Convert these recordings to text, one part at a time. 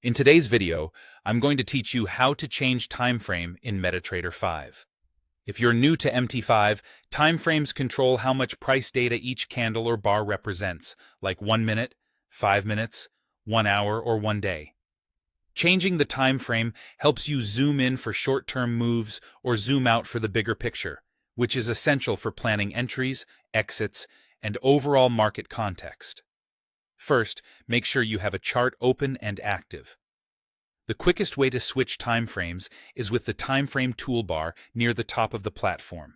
In today's video, I'm going to teach you how to change time frame in MetaTrader 5. If you're new to MT5, timeframes control how much price data each candle or bar represents, like 1 minute, 5 minutes, 1 hour, or 1 day. Changing the time frame helps you zoom in for short-term moves or zoom out for the bigger picture, which is essential for planning entries, exits, and overall market context. First, make sure you have a chart open and active. The quickest way to switch timeframes is with the timeframe toolbar near the top of the platform.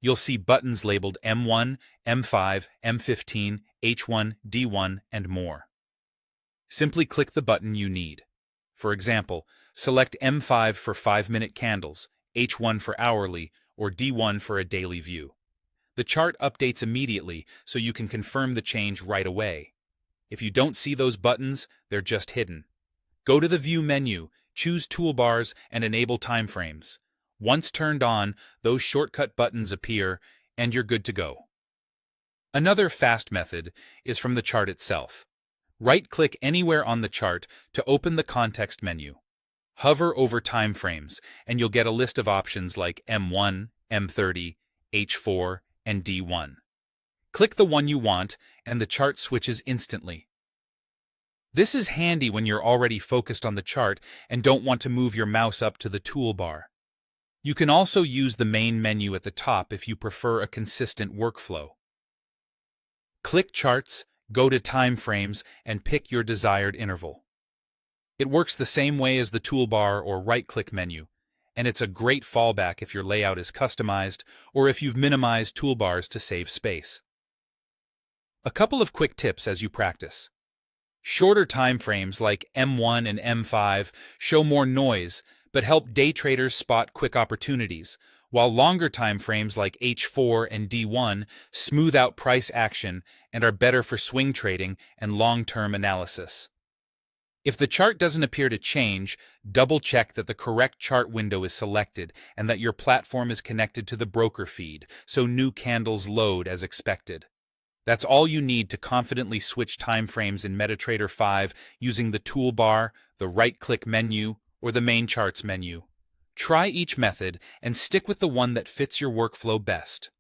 You'll see buttons labeled M1, M5, M15, H1, D1, and more. Simply click the button you need. For example, select M5 for 5-minute candles, H1 for hourly, or D1 for a daily view. The chart updates immediately, so you can confirm the change right away. If you don't see those buttons, they're just hidden. Go to the View menu, choose Toolbars, and enable Timeframes. Once turned on, those shortcut buttons appear, and you're good to go. Another fast method is from the chart itself. Right-click anywhere on the chart to open the context menu. Hover over Timeframes, and you'll get a list of options like M1, M30, H4, and D1. Click the one you want, and the chart switches instantly. This is handy when you're already focused on the chart and don't want to move your mouse up to the toolbar. You can also use the main menu at the top if you prefer a consistent workflow. Click Charts, go to Timeframes, and pick your desired interval. It works the same way as the toolbar or right-click menu, and it's a great fallback if your layout is customized or if you've minimized toolbars to save space. A couple of quick tips as you practice. Shorter time frames like M1 and M5 show more noise but help day traders spot quick opportunities, while longer time frames like H4 and D1 smooth out price action and are better for swing trading and long-term analysis. If the chart doesn't appear to change, double-check that the correct chart window is selected and that your platform is connected to the broker feed so new candles load as expected. That's all you need to confidently switch timeframes in MetaTrader 5 using the toolbar, the right-click menu, or the main charts menu. Try each method and stick with the one that fits your workflow best.